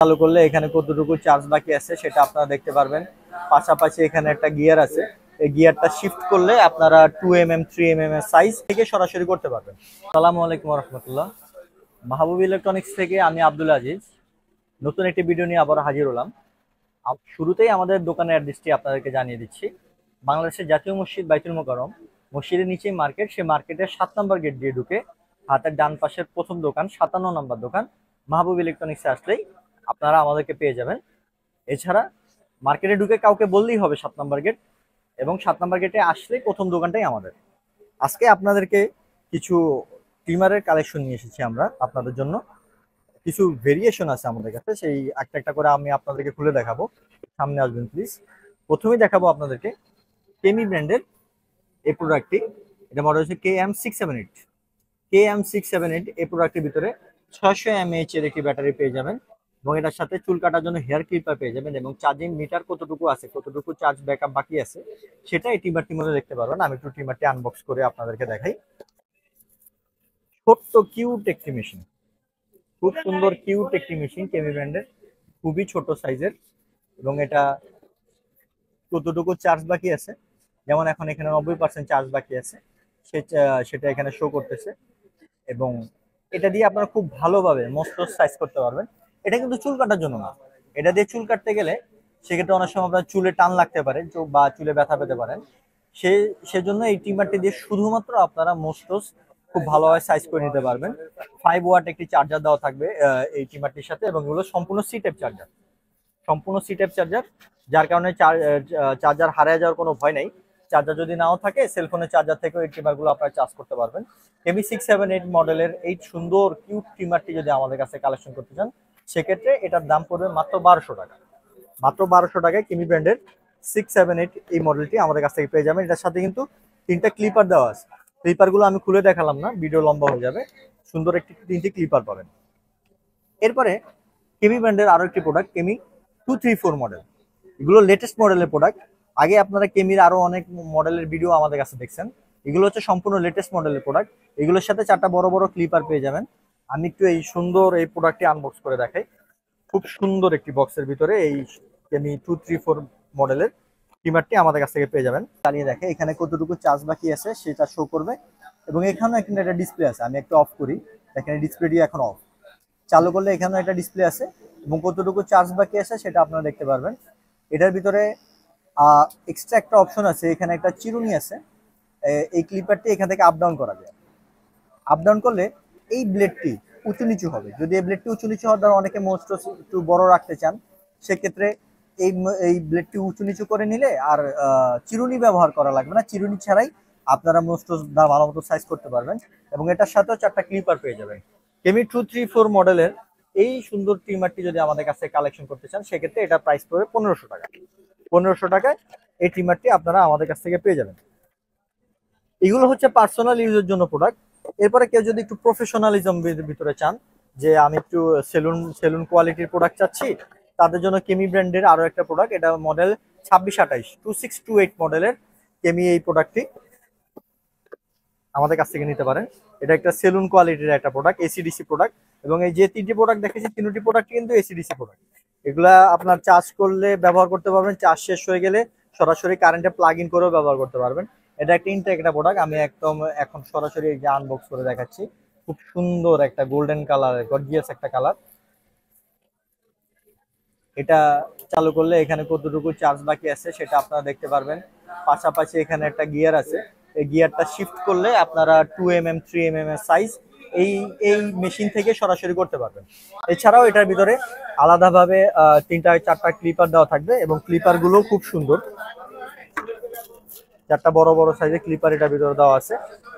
চালু করলে এখানে কতটুকু চার্জ বাকি আছে সেটা আপনারা দেখতে পারবেন। পাশাপাশি এখানে একটা গিয়ার আছে, এই গিয়ারটা শিফট করলে আপনারা 2mm 3mm এর সাইজ থেকে সরাসরি করতে পারবেন। আসসালামু আলাইকুম রহমতুল্লাহ। মাহবুব ইলেকট্রনিক্স থেকে আমি আব্দুল আজিজ নতুন একটি ভিডিও নিয়ে আবার হাজির হলাম। শুরুতেই আমাদের দোকানের অ্যাড্রেসটি আপনাদেরকে জানিয়ে দিচ্ছি। বাংলাদেশের জাতীয় মসজিদ বাইতুল মোকাররম মসজিদের নিচেই মার্কেট, সেই মার্কেটের 7 নম্বর গেট দিয়ে ঢুকে হাতের ডান পাশের প্রথম দোকান 57 নম্বর দোকান মাহবুব ইলেকট্রনিক্সে আসলেই আপনারা আমাদেরকে পেয়ে যাবেন। এছাড়া মার্কেটে ঢুকে কাউকে বললেই হবে 7 নম্বর গেট, এবং 7 নম্বর গেটে আসলেই প্রথম দোকানটাই আমাদের। আজকে আপনাদেরকে কিছু ট্রিমারের কালেকশন নিয়ে এসেছি আমরা আপনাদের জন্য। কিছু ভেরিয়েশন আছে আমাদের কাছে, সেই একটা একটা করে আমি আপনাদেরকে খুলে দেখাবো। সামনে আসবেন প্লিজ। প্রথমেই দেখাবো আপনাদেরকে কেমি ব্র্যান্ডের এই প্রোডাক্টটি। এটা মডেল হচ্ছে KM678। KM678 এই প্রোডাক্টের ভিতরে 600 mAh এর একটি ব্যাটারি পেয়ে যাবেন, এবং এটার সাথে চুল কাটার জন্য হেয়ার ক্লিপার পেয়ে যাবেন, এবং চার্জিং মিটার কতটুকু আছে, কতটুকু চার্জ ব্যাকআপ বাকি আছে সেটা এই ট্রিমারটির মধ্যে দেখতে পারবেন। আমি একটু ট্রিমারটি আনবক্স করে আপনাদেরকে দেখাই। ছোট্ট কিউট একটি মেশিন, খুব সুন্দর কিউট একটি মেশিন কেমি ব্র্যান্ডের, খুবই ছোট সাইজের। এবং এটা কতটুকু চার্জ বাকি আছে, যেমন এখন এখানে 90% চার্জ বাকি আছে, সেটা এখানে শো করতেছে। এবং এটা দিয়ে আপনারা খুব ভালোভাবে মস্ত সাইজ করতে পারবেন। এটা কিন্তু চুল কাটার জন্য না, এটা দিয়ে চুল কাটতে গেলে সেক্ষেত্রে অনেক সময় আপনার চুলে টান লাগতে পারে বা চুলে ব্যথা পেতে পারেন। সেজন্য এই ট্রিমারটি দিয়ে শুধুমাত্র আপনারা মস্ত খুব ভালোভাবে সাইজ করে নিতে পারবেন। 5 ওয়াট একটি চার্জার দেওয়া থাকবে এই ট্রিমারটির সাথে, এবং এগুলো সম্পূর্ণ সি টাইপ চার্জার, সম্পূর্ণ সি টাইপ চার্জার, যার কারণে চার্জার হারিয়ে যাওয়ার কোনো ভয় নেই। চার্জার যদি নাও থাকে সেলফোনের চার্জার থেকেও এই ট্রিমারগুলো আপনারা চার্জ করতে পারবেন। KM678 মডেলের এই সুন্দর কিউট ট্রিমারটি যদি আমাদের কাছে কালেকশন করতে চান, সেক্ষেত্রে এটার দাম পড়বে মাত্র 1200 টাকা। মাত্র 1200 টাকায় কেমি ব্র্যান্ডের 678 এই মডেলটি আমাদের কাছ থেকে পেয়ে যাবেন। এটার সাথে কিন্তু 3টা ক্লিপার দেওয়া আছে। ক্লিপারগুলো আমি খুলে দেখালাম না, ভিডিও লম্বা হয়ে যাবে। সুন্দর একটি 3টি ক্লিপার পাবেন। এরপরে কেমি ব্র্যান্ডের আরো একটি প্রোডাক্ট কেমি 234 মডেল। এগুলো লেটেস্ট মডেলের প্রোডাক্ট। আগে আপনারা কেমির আরো অনেক মডেলের ভিডিও আমাদের কাছে দেখছেন, এগুলো হচ্ছে সম্পূর্ণ লেটেস্ট মডেলের প্রোডাক্ট। এগুলোর সাথে 4টা বড় বড় ক্লিপার পেয়ে যাবেন। আমি একটু এই সুন্দর এই প্রোডাক্টটি আনবক্স করে দেখাই। খুব সুন্দর একটি বক্সের ভিতরে এই কেমি 234 মডেলের ট্রিমারটি আমাদের কাছ থেকে পেয়ে যাবেন। চালিয়ে দেখে এখানে কতটুকু চার্জ বাকি আছে সেটা শো করবে, এবং এখানেও একটা ডিসপ্লে আছে। আমি একটু অফ করি, দেখেন ডিসপ্লেটি এখন অফ। চালু করলে এখানেও একটা ডিসপ্লে আছে, এবং কতটুকু চার্জ বাকি আছে সেটা আপনারা দেখতে পারবেন। এটার ভিতরে এক্সট্রা একটা অপশন আছে, এখানে একটা চিরুনি আছে। এই ক্লিপারটি এখান থেকে আপ ডাউন করা যায়। আপ ডাউন করলে এই ব্লেডটি উঁচু নিচু হবে। যদি এই ব্লেডটি উঁচু নিচু হওয়ার দ্বারা অনেকে মোস্ট একটু বড় রাখতে চান, সেক্ষেত্রে এই ব্লেডটি উঁচু নিচু করে নিলে আর চিরুনি ব্যবহার করা লাগবে না। চিরুনি ছাড়াই আপনারা মোস্ট ভালো মতো সাইজ করতে পারবেন, এবং এটার সাথেও 4টা ক্লিপার পেয়ে যাবেন। কেমি 234 মডেলের এই সুন্দর ট্রিমারটি যদি আমাদের কাছে কালেকশন করতে চান, সেক্ষেত্রে এটা প্রাইস পড়বে 1500 টাকা। 1500 টাকায় এই ট্রিমারটি আপনারা আমাদের কাছ থেকে পেয়ে যাবেন। এগুলো হচ্ছে পার্সোনাল ইউজের জন্য প্রোডাক্ট। এরপরে কেউ যদি একটু প্রফেশনালিজম ভিতরে চান, যে আমি একটু সেলুন কোয়ালিটির প্রোডাক্ট চাচ্ছি, তাদের জন্য কেমি ব্র্যান্ডের আরো একটা প্রোডাক্ট, এটা মডেল 2628 2628 মডেলের কেমি এই প্রোডাক্টটি আমাদের কাছ থেকে নিতে পারেন। এটা একটা সেলুন কোয়ালিটির একটা প্রোডাক্ট, এসিডিসি প্রোডাক্ট। এবং এই যে 3টি প্রোডাক্ট দেখেছি, 3টি প্রোডাক্ট কিন্তু এসিডিসি প্রোডাক্ট। এগুলা আপনার চার্জ করলে ব্যবহার করতে পারবেন, চার্জ শেষ হয়ে গেলে সরাসরি কারেন্টে প্লাগ ইন করেও ব্যবহার করতে পারবেন। এটা একটা ইনটেক একটা প্রোডাক্ট। আমি একদম এখন সরাসরি এই যে আনবক্স করে দেখাচ্ছি। খুব সুন্দর একটা গোল্ডেন কালার, গর্জিয়াস একটা কালার। এটা চালু করলে এখানে কতটুকু চার্জ বাকি আছে সেটা আপনারা দেখতে পারবেন। পাশাপাশি এখানে একটা গিয়ার আছে, এই গিয়ারটা শিফট করলে আপনারা 2mm 3mm এর সাইজ এই এই মেশিন থেকে সরাসরি করতে পারবেন। এছাড়াও এটার ভিতরে আলাদাভাবে 3টা 4টা ক্লিপার দেওয়া থাকবে, এবং ক্লিপার গুলো খুব সুন্দর। 4টা বড় বড় সাইজের ক্লিপার এটার ভিতরে দেওয়া আছে,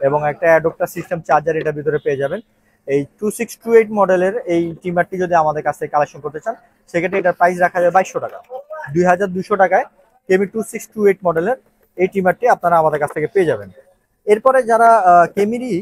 এবং একটা অ্যাডাপ্টার সিস্টেম চার্জার এটার ভিতরে পেয়ে যাবেন। এই 2628 মডেলের এই ট্রিমারটি যদি আমাদের কাছে কালেকশন করতে চান, সেক্ষেত্রে এটার প্রাইস রাখা যায় 2200 টাকা। 2200 টাকায় কেমি 2628 মডেলের এই ট্রিমারটি আপনারা আমাদের কাছ থেকে পেয়ে যাবেন। এরপরে যারা কেমিরই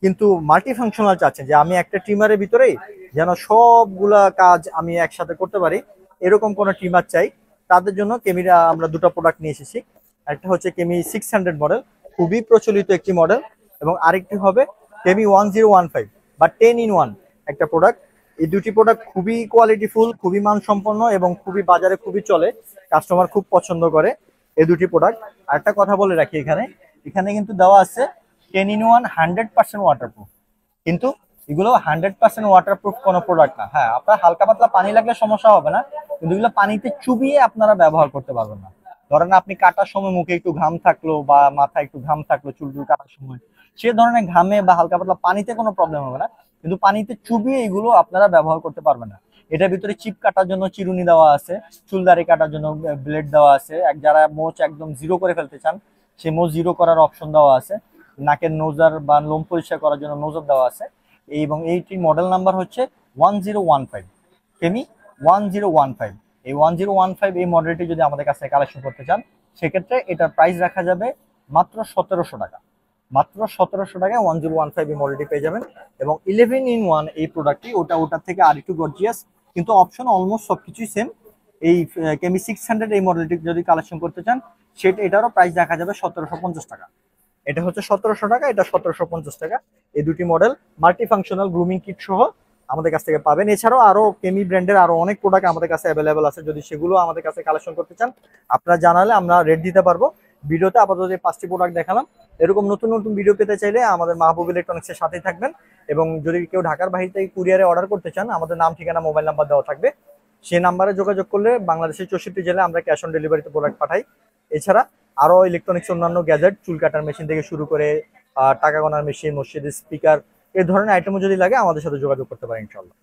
কিন্তু মাল্টি ফাংশনাল চাচ্ছেন, যে আমি একটা ট্রিমারের ভিতরেই যেন সবগুলা কাজ আমি একসাথে করতে পারি, এরকম কোন ট্রিমার চাই, তাদের জন্য কেমিরা আমরা 2টা প্রোডাক্ট নিয়ে এসেছি। একটা হচ্ছে কেমি 600 মডেল, খুবই প্রচলিত একটি মডেল, এবং আরেকটি হবে কেমি 1015 বা 10 in 1 একটা প্রোডাক্ট। এই দুটি প্রোডাক্ট খুবই কোয়ালিটিফুল, খুবই মানসম্পন্ন এবং খুবই বাজারে খুবই চলে, কাস্টমার খুব পছন্দ করে এই দুটি প্রোডাক্ট। আর একটা কথা বলে রাখি, এখানে এখানে কিন্তু দেওয়া আছে 10 in 1 100% ওয়াটারপ্রুফ, কিন্তু এগুলো 100% ওয়াটারপ্রুফ কোনো প্রোডাক্ট না। হ্যাঁ, আপনার হালকা পাতলা পানি লাগলে সমস্যা হবে না, কিন্তু এগুলো পানিতে চুবিয়ে আপনারা ব্যবহার করতে পারবেন না। ধরেন আপনি কাটার সময় মুখে একটু ঘাম থাকলো বা মাথায় একটু ঘাম থাকলো চুল টুল কাটার সময়, সে ধরনের ঘামে বা হালকা পাতলা পানিতে কোনো প্রবলেম হবে না, কিন্তু পানিতে চুবিয়ে এগুলো আপনারা ব্যবহার করতে পারবেন না। এটার ভিতরে চিপ কাটার জন্য চিরুনি দেওয়া আছে, চুলদারি কাটার জন্য ব্লেড দেওয়া আছে, যারা মোচ একদম জিরো করে ফেলতে চান সেই মোচ জিরো করার অপশন দেওয়া আছে, নাকের নোজার বা লোম পরিষ্কার করার জন্য নোজার দেওয়া আছে। এবং এইটি মডেল নাম্বার হচ্ছে 1015 কেমি 1015। এই 1015 এই মডেলটি যদি আমাদের কাছে কালেকশন করতে চান, সেক্ষেত্রে এটার প্রাইস রাখা যাবে মাত্র 1700 টাকা। মাত্র 1700 টাকায় 1015 এই মডেলটি পেয়ে যাবেন। এবং 11 in 1 এই প্রোডাক্টটি ওটার থেকে আর একটু গর্জিয়াস, কিন্তু অপশন অলমোস্ট সবকিছুই সেম। এই কেমি 600 এই মডেলটি যদি কালেকশন করতে চান, এটারও প্রাইস রাখা যাবে 1750 টাকা। এটা হচ্ছে 1700 টাকা, এটা 1750 টাকা। এই দুটি model multi functional grooming kit সহ আমাদের কাছ থেকে পাবেন। এছাড়াও আরো কেমি ব্র্যান্ডের আরো অনেক প্রোডাক্ট আমাদের কাছে অ্যাভেলেবল আছে, যদি সেগুলো আমাদের কাছে কালেকশন করতে চান আপনারা জানালে আমরা রেট দিতে পারবো। ভিডিওতে আপাতত যে 5টি প্রোডাক্ট দেখালাম, এরকম নতুন নতুন ভিডিও পেতে চাইলে আমাদের মাহবুব ইলেকট্রনিক্সের সাথেই থাকবেন। এবং যদি কেউ ঢাকার বাইরে থেকে কুরিয়ারে অর্ডার করতে চান, আমাদের নাম ঠিকানা মোবাইল নাম্বার দেওয়া থাকবে, সেই নাম্বারে যোগাযোগ করলে বাংলাদেশের 64 জেলায় আমরা ক্যাশ অন ডেলিভারিতে প্রোডাক্ট পাঠাই। এছাড়া আরো ইলেকট্রনিক্স অন্যান্য গ্যাজেট, চুল কাটার মেশিন থেকে শুরু করে টাকা গোনার মেশিন, মসজিদের স্পিকার, এই ধরনের আইটেমও যদি লাগে আমাদের সাথে যোগাযোগ করতে পারেন ইনশাআল্লাহ।